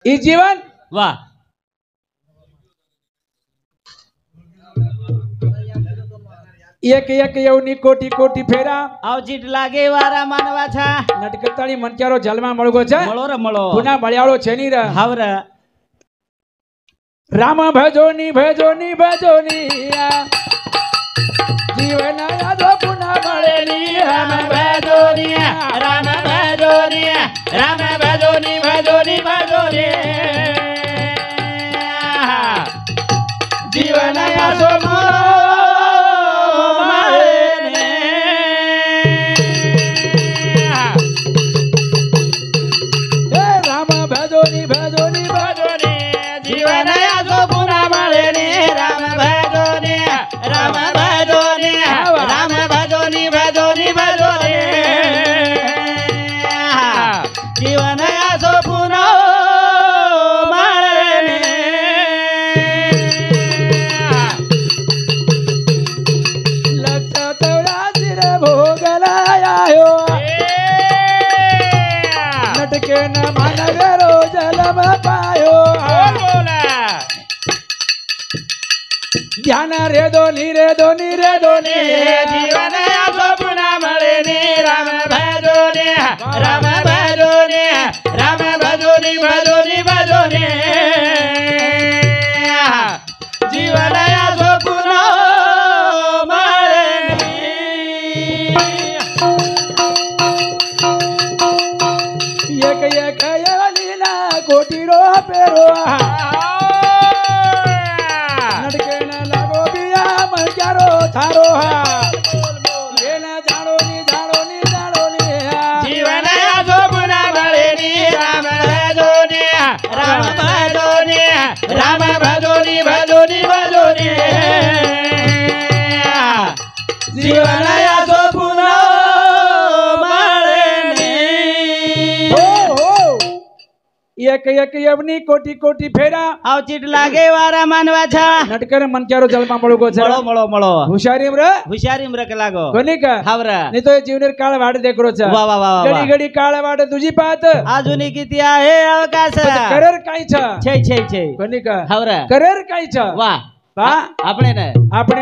E जीवन वाह एक एक येवनी कोटी कोटी फेरा आवजीट लागे वारा मानवा छा नटकताळी मनक्यारो जलमा मळगो छ મળો રે મળો पुन्हा मळ्याळो छेनी र हावर राम भजोनी भजोनी भजोनी जीवन यादो पुन्हा मळेनी राम भजोनी राम भजोनी राम भजोनी भजोनी भजोनी जीवन यासो ध्यान रे दोनी जीवन यासो पुन्हा मळेनी राम भजोनी राम भजोनी राम भजोनी भजोनी भजोनी जीवन यासो पुन्हा मळेनी एक एक येवलीला कोटी रो पेरो थारो जीवन यासो पुन्हा मळेनी राम भजोनी राम भजोनी राम भजोनी भजोनी भजोनी जीवन यासो पुन्हा मळेनी एक एक येवनी कोटी कोटी फेरा आवचीट लागे वारा मानवा छा नटकर मनक्यारो जलमा मळगो छ મળો મળો મળો हुशारीम रे हुशारीम रक लागो कोणी का हावर नाही तो जीवनेर काळ वाट देखरो छ वा वा वा घडी घडी काळ वाट तुझी पाहत अजूनही किती आहे अवकाश करर काय छ छे छे छे कोणी का हावर करर काय छ वा पा આપણે ને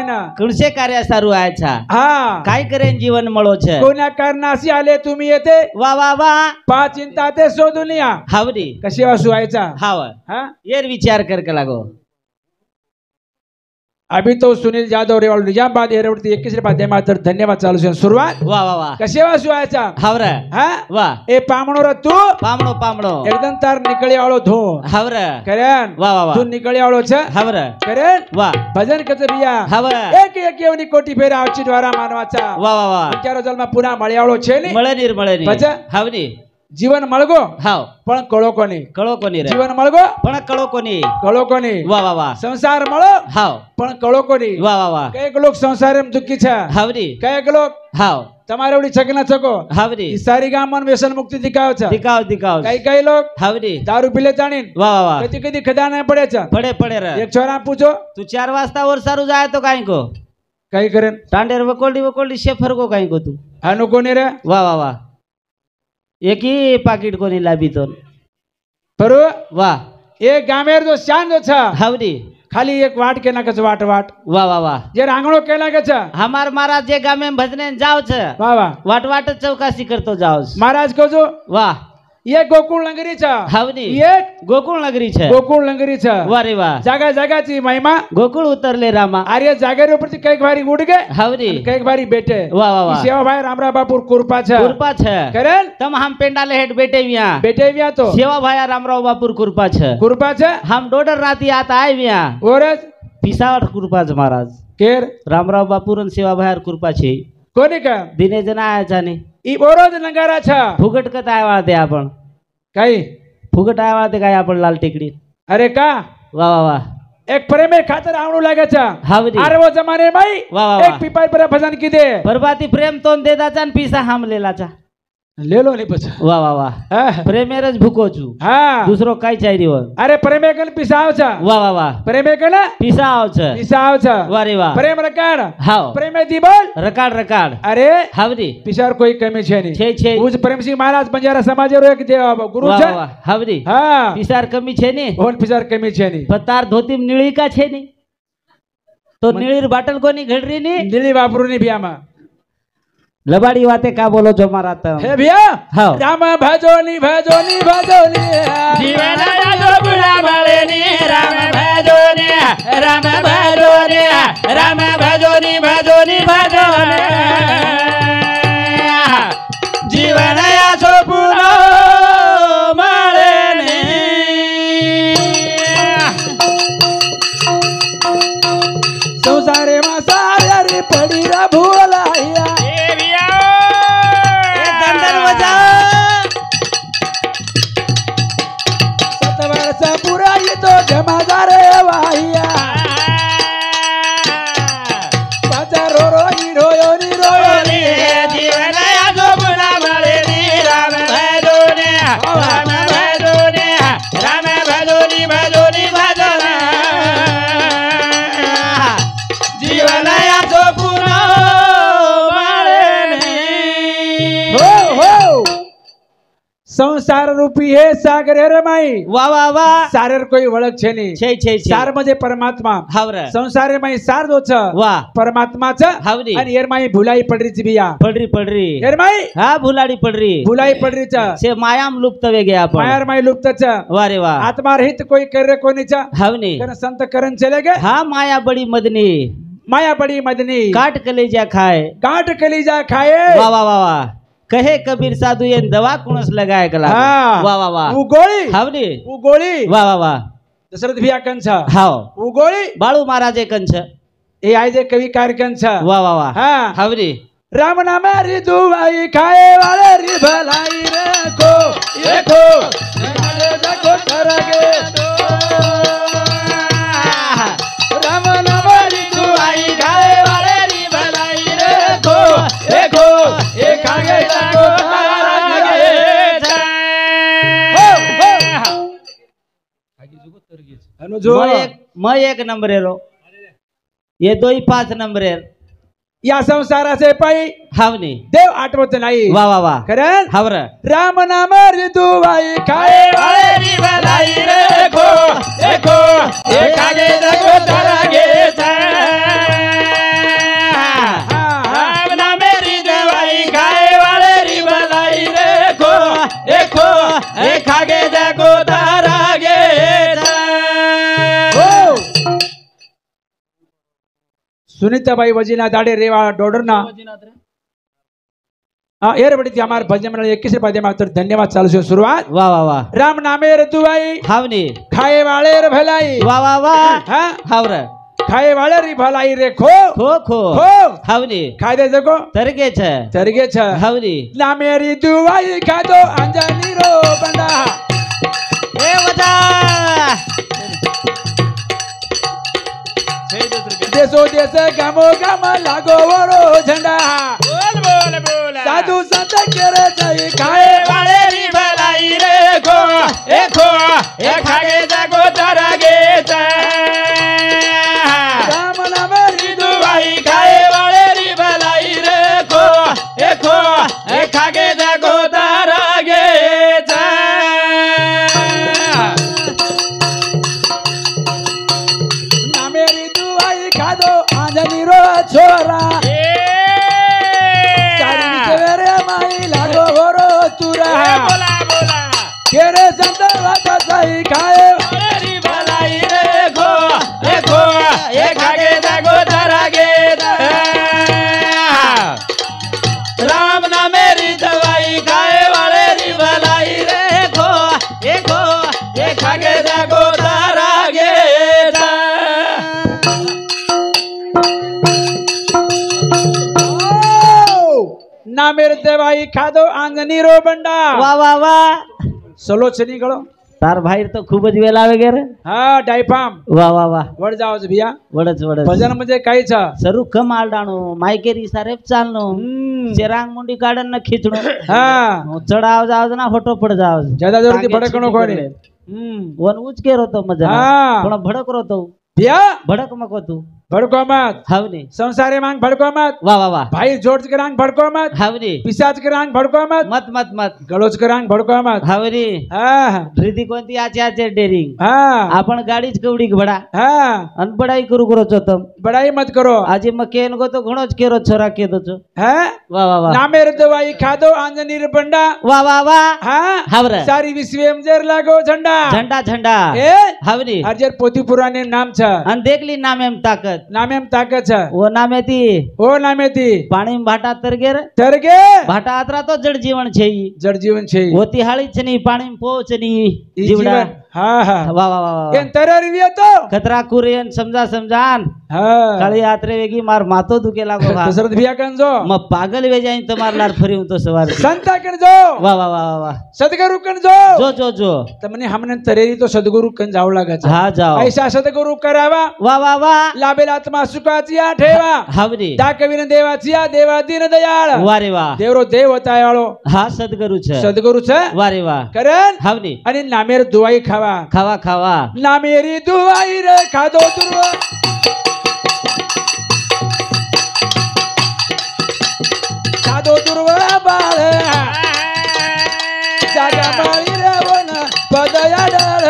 ना कुणसे कार्य सारू आहे छा हा काय करेन जीवन મળો છે कोण्या कारणाशी आले तुम्ही येते वा वा वा पा चिंता ते शोधून या हावरी कशी वासू व्हायचा हाव हा येर विचार कर का लागो अभी तो सुनील जाधव रेवाल निजामाबाद एअरवरती 21 रुपये मात्र धन्यवाद चालू आहे सुरुवात वा वा वा कशी वासू व्हायचा हावर हा वा ए पामणो रे तू पामणो पामणो एकदम तार निकळी वाळो धो हावर करेन वा वा वा तू निकळी वाळो छ हावर करेन वा भजन कच बिया हावर एक एक येवनी कोटी फेरा आवची द्वारा मानवाचा वा वा वा विचारो जन्म पुन्हा मळ्याळो छे ने મળેની મળેની ભજા? હાવની जीवन मळगो हाव पण कळो कोणी કળો કોની રે जीवन मळगो પણ કળો કોની कळो कोणी वा वा वा संसार मळो हाव पण कळो कोणी वा वा वा કઈક લોક સંસારમ દુઃખી છે હાવની કઈક લોક હાવ તમારે ઓડી છકના છકો હાવની ઈ સારી ગામન વ્યસન મુક્તિ દિખાવ છે દિખાવ દિખાવ કઈ કઈ લોક હાવની दारू पीले जाणीन वा वा वा कधी कधी खदाना पडे છે પડે પડે રે एक छोरा पूछो तू 4 वाजता वर सारू जाय तो काय को कई करेन टांडेर वकोल्डी शेफर को काय को तू आनु कोणी रे वा वा वा एक ही पाकिट कोणी लाभी तो बरो वा एक गामेर जो शान जो छ हावनी खाली एक वाट के ना कच वाट वाट वा वा वा जे रांगणो केला के छ हमार महाराज जे गामे भजने जाव छ वाह वाह वाट वाट चौकासी करतो जाव महाराज को जो वाह ये गोकुळ नगरी छ हावनी ये गोकुळ नगरी छ गोकुळ नगरी छ वा रे वाह जागा जागाची महिमा गोकुळ उतरले रामा आर्य जागेर ऊपर कई बारी उड़ गए हावनी कई बारी बैठे वाह वाह वाह सेवा भाई रामरा बापुर कुरपा छ कुरपा छ करेन तम हम पेंडाले हेड बैठे विया बैठे विया तो सेवा भाया रामराव बापुर कुरपा छ कुरपा छ हम डोडर राती आता आए विया ओरज पिसावट कुरपा छ महाराज केर रामराव बापुरन सेवा भायर कुरपा छे कोणी का दिने जना आया जाने ई ओरज नगारा छ फुगट कत आया ते आपण काही फुगट आया ते काय आपण लाल टेकडी अरे का वा वा वा एक प्रेमे खातर आवडू लागे छ हावनी अरे वो जमाने भाई वाह वाह एक पिपाई पर भजन की दे बरबाती प्रेम तोन दे दाचा पिसा हम लेला चा ले लो नहीं पछ वाह वाह वाह હા પ્રેમેર જ ભૂકો છું દૂસરો કઈ ચાઈ રહ્યો અરે પ્રેમે કન પીસાવ છે વાહ વાહ વાહ પ્રેમે કન પીસાવ છે વાહ રે વાહ પ્રેમ રકાડ હાવ પ્રેમે દી બોલ રકાડ રકાડ અરે હાવરી પીસાર કોઈ કમી છે નહીં છે ઉજ પ્રેમસિંહ મહારાજ બંજારા સમાજ રો એક ગુરુ વાહ છે વાહ હાવરી હા પીસાર કમી છે ને ઓન પીસાર કમી છે નહીં પતાર ધોતી નીળી કા છે ને તો નીળી બાટલ કોની ઘડરી ની દિલ્હી વાપરું ની ભિયામાં લબાડી વાતે કા બોલો છો મારા તમ હે ભિયા હાવ રામ ભજોની ભજોની ભજોની જીવન આજો બુરા મળે ની રામ ભજોની રામ ભજોની રામ ભજોની ભજોની ભજોની જીવન આજો પૂરો મળે ને સંસારે માં સારી પડી રા ભૂલાયા પુરાઈ તો જમાદારે વાહિયા પાછા રોરો ની રોયો ની રોયો ની જીવન આજો બુરા મળે ની રામ ભજોની રામ ભજોની રામ ભજોની ભજોની ભજોની જીવન આજો પૂરો મળે ને હો હો સંસાર રૂપી હે સાગર હે રમાઈ વાહ વાહ વાહ સારેર કોઈ વળખ છે નહીં છે સાર मध्ये પરમાત્મા હાવર સંસારે માં સાર દો છે વાહ પરમાત્મા છે હાવરી અને એર માં ભૂલાઈ પડરી છે ભિયા પડરી એર માં હા ભૂલાડી પડરી ભૂલાઈ પડરી છે से मायाम लुप्त वे गया पर માયાર માં લુપ્ત છે वाह रे वाह આત્મા રહિત કોઈ કરે કોની છે हवनी કન સંત કરન ચલે ગए हाँ माया बड़ी मदनी माया बड़ी मदनी काट कलेजा खाए गांठ कलीजा खाए वाह वाह वाह वाह कहे कबीर साधु ये दवा कुणस लगाए कला हाँ वाह वाह वाह वो गोली हवनी वो गोली वाह वाह वाह दशरथ भैया कन छ हाओ वो गोली बाळू महाराजे कन छ ए आय जे कवि कार्यकन छ वाह वाह वाह हाँ हवनी राम नाम री दुवाई खाए वाले री भलाई रखो देखो देखो सरगे राम नाम री दुवाई खाए वाले री भलाई रखो देखो एक आगे देखो जो मैं एक नंबर रो ये 2-5 नंबर या संसाराचे पायी हावनी देव आठवत नाही वाह वाह वाह खरं हावर राम नाम ऋतुबाई खाए वाले री भलाई देखो देखो एक आगे देखो तरगे राम नाम ऋतुबाई खाए वाले री भलाई देखो देखो एक आगे देखो तरगे सुनीताबाई वजीना दाडे रेवा डोडरना हाँ एर बड़ी थी हमारे भजन मंडल 21 पदे मात्र धन्यवाद चालू से शुरुआत वाह वाह वाह राम नामे ऋतुबाई हावनी खाए वाले रे भलाई वाह वाह वाह हाँ हावर खाए वाले री भलाई रे खो खो खो खो हावनी खाए दे देखो तरगे छ तरगे छ हावनी नामे ऋतुबाई खा दो अंजनी रो बंदा ए वजा देशो देश गामो गाम लागो वरो झंडा बोल बोल बोल साधु संत करे सही खाए वाले री भलाई रे खो ए खागे जागो तरगे छ राम नाम दुवाई खाए वाले री भलाई रे खो ए खागे जागो तरगे छ नामे ऋतुबाई खादो आंजनी रो छोरा चारी सवेरे माई लागो वरो तुरा बोला बोला केरे संत वात सही खाए री भलाई रे खो ए खागे जागो तरगे राम ना मेरी दवाई खाए वाले री भलाई रे खो ए खागे जागो तरगे नामे ऋतुबाई खादो आंजनी रो बंडा वाह वाह वाह सलो छनी गळो तार बाहेर तर खूपच वेळ लावे गे रे हा डायफाम वा वा वा वड जावच भिया वडच वडच भजन म्हणजे काहीच सरू कमाल डाणू मायकेरी सारे चालनो शेरांग मुंडी काढन न खिचणो हा चढाव जाव ना फोटो पड जाव ज्यादा जोरती भडकणो कोणी वन उचके रोतो मजा हा. पण भडक रोतो भिया भडक मको तू भडको मत हावनी संसारे मांग भडको मत वा वा वा भाई जोड़ के रंग भड़को मत हावनी पिशाच के रंग भड़को मत मत मत मत गलोच के रंग भड़को मत हावनी हा हृदी कोणती आचे आचे डेरिंग हा आपण गाडीच कवडी भडा हा अन बडाई करू करो चोतम बड़ाई मत करो આજે મકેન ગો તો ઘણો જ કેરો છોરા કેતો છો है વાહ વાહ વાહ ना मेरे दवाई खादो आंजनीर बंडा વાહ વાહ વાહ हाँ हावरे सारी विश्व जर लागो झंडा झंडा झंडा ए हावनी हरजर पोती पुराने नाम छ अन देखली नाम एम ताकत नाम एम ताकत छ वो नामे ती ओ नामे ती पाणी भाटा तरगेर तरगे भाटा आतरा तो जड जीवन છે ઈ जड़ जीवन छे होती हाळी छ नी पाणी पोच नी ई जीवडा जीवन हाँ हाँ वाह वाह वाह एन तरर वियो तो खतरा कुरेन समजा समजान हाँ काळी यात्रे वेगी मार मातो दुखे लागो भा दशरथ भिया कन जो म पागल वे जाईन तुम्हार लाड फरी तो सवार संता कन जो वाह वाह वाह वाह सदगुरु कन जो जो जो जो तमने हमने तरेरी तो सदगुरु कन जाव लागा छ हाँ जाओ ऐसा सदगुरु करावा वाह वाह वाह लाभेल आत्मा सुखाचिया ठेवा हावनी दाकवीन देवाचिया देवा दीन दयाळ वारे वाह देवरो देव होताय वाळो हा सद्गुरु छ सदगुरु छ वारे वाह करण हावनी आणि नामेर दुवाई खावा खावा खावा नामेरी दुवाई रे खादो दुर्वा खादो दुर्वा बाळ जागा बाळी रे वन पदया डाळ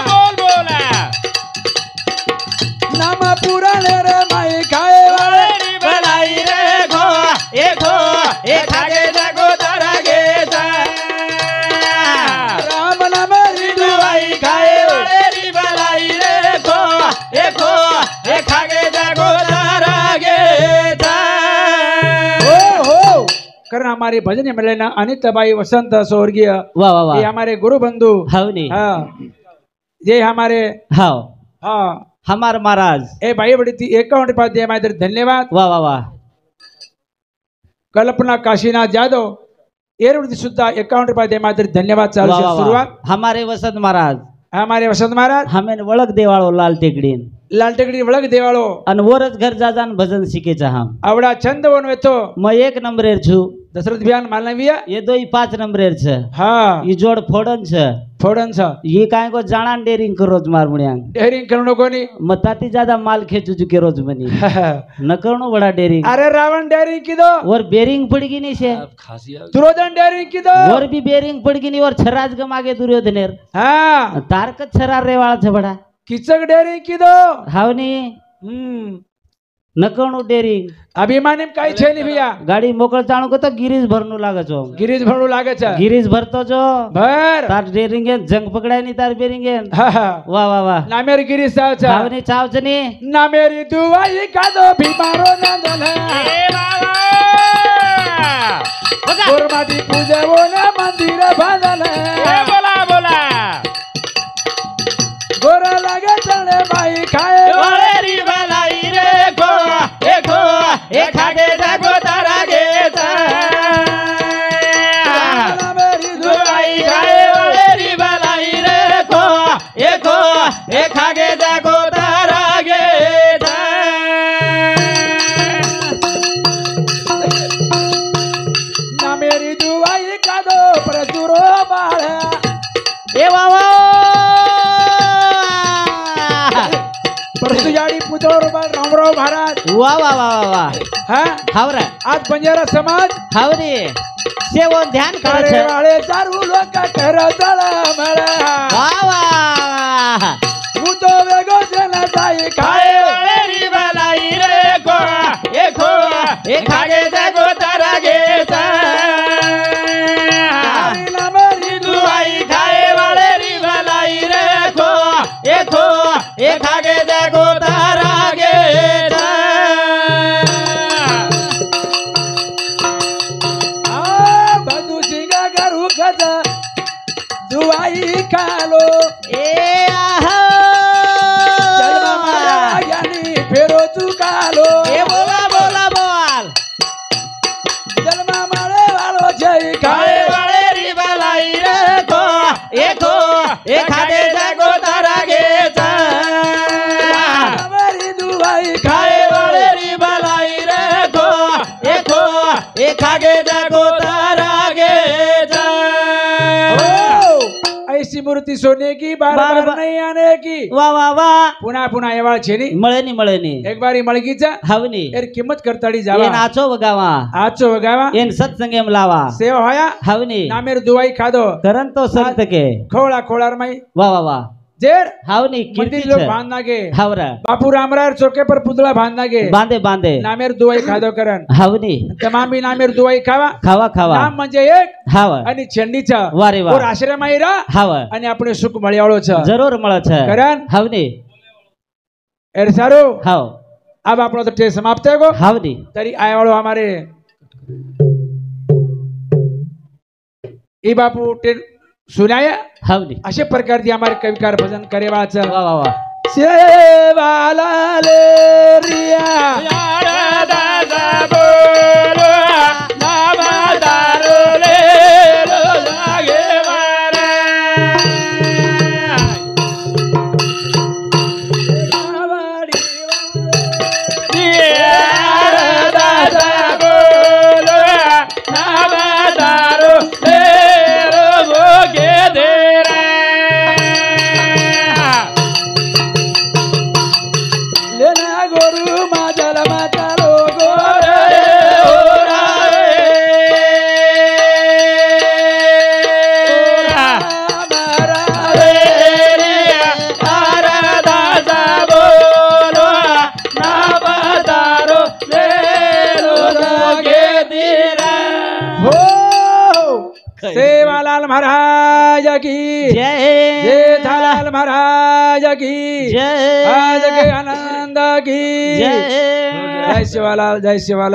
बोल बोला नाम पुराण रे माई खाए वाळे भलाई रे खो ए खागे जागो तारा गे राम नामेरी दुवाई खाए वाळे री भलाई रे खो ए खागे जागो तारा गे हो कारण हमारे भजन मिले ना अनिताबाई वसंत स्वर्गीय वाह वाह ये वाह हमारे गुरु बंधु हावनी हाँ ये हमारे हाव हाँ हमार महाराज ए भाई बड़ी थी 51 रुपया दिया मैं धन्यवाद वाह वाह वाह कल्पना काशीनाथ जाधव एरवडी सुद्धा 51 रुपया दिया मैं धन्यवाद चालू वाह, से वाह, सुरुवात वाह. हमारे वसंत महाराज हमारे वसंत महाराज हमें वळख देवाळो लाल टेकडीन लाल टेकडी वळख देवाळो अन वरच घर जाजान भजन शिकेचा हम आवडा छंद बनवेतो मैं 1 नंबरेर छु दशरथ भियान मालनविया ये दो 5 नंबरेर छ हाँ ये जोड फोडन छ फोडन छ ये काय को जाणान डेरिंग करोज मार मुण्यांग डेरिंग करणो कोणी मताती ज्यादा माल खेचू चुके रोज मनी न करणो बड़ा डेरिंग अरे रावण डेरिंग किदो और बेरिंग पड़गी नहीं से दुर्योधन डेरिंग किदो और भी बेरिंग पड़गी नहीं और छराज गमागे दुर्योधनेर हाँ तारकत छरार रेवाळ छ बड़ा किचक डेरिंग किदो हावनी न करणो डेरिंग अभिमानी काही छे नहीं भैया गाड़ी मोकळ चाणू को तो गिरीश भरनु लागे छो गिरीश भरणू लागे छ गिरीश भरतो जो भर तार डेरिंगे जंग पकडाय नहीं तार बेरिंगे हाँ हाँ वाह वाह वाह नामेरी गिरीश साव छ हावनी चावचनी नामेरी दुवाई कादो भीमारो नंदन गुरमाती पूजे वो न मंदिर बांधल बोला बोला गोरा लागे चणे बाई खाए वाले री भलाई रे खो ए खागे जागो तारा गे नामेरी दुआई खाए वाले री भलाई रे खो ए खागे जागो तारा गे नामेरी दुवाई कादो प्रचुरो बाळ ए वावा परसुजाडी पुतळो बाळ रामराव महाराज वाह वाह वाह वाह हाँ हावरा आज बंजारा समाज हावरी सेवन ध्यान करे करे वाले चारू लोक कर तळमळ वाह वाह उतो वेगो जन जाई खाए री भलाई रे खो ए खागे जागो तारा गे नामेरी दुआई खाए वाले री भलाई रे खो ए खागे जागो तारा गे बधु सिंगा गरु गज दुआई खालो ए आहा जन्म माया ज्ञानी सोनी सोने की बार बार बार बार नहीं आने की वा वा वा पुन्हा पुन्हा येवाळ छेनी मळेनी एक बारी मळगीचा हवनी एर किंमत करताड़ी ಏನ್ जावा ಆಚೋ ಬಗಾವಾ आजचो वगावा ಏನ್ ಸತ್ಸಂಗೇಂ ಲಾವಾ सेवा होया हवनी नामेर दुवाई खादो करंतो संतके खोळा खोळार माई वा वा वा जेर हवनी मंदिर कीर्ती लोग छे बांधना गे हवर बापू रामरार चौके पर पुतळा बांधना गे बांधे बांधे नामेर दुवाई खादो करन हवनी तमाम बी नामेर दुवाई खावा खावा खावा नाम म्हणजे एक हाव आणि चंडीचा वारे वा और आश्रम आई रा हाव आणि આપણે સુખ મળ્યાળો છે जरूर મળે છે કરણ हवनी एर सारो हाव अब આપણો તો टे समाप्त है गो हवनी तरी आयवाळो हमारे ई बापू टे सुनाया हवनी अशे प्रकार दी हमारे कविकार भजन करे वाच वा वा वा सेवाला ले रिया सेवालाल महाराज की जय जेठालाल महाराज की जय आज के आनंद की जय जय शिवालाल जय शिवालाल।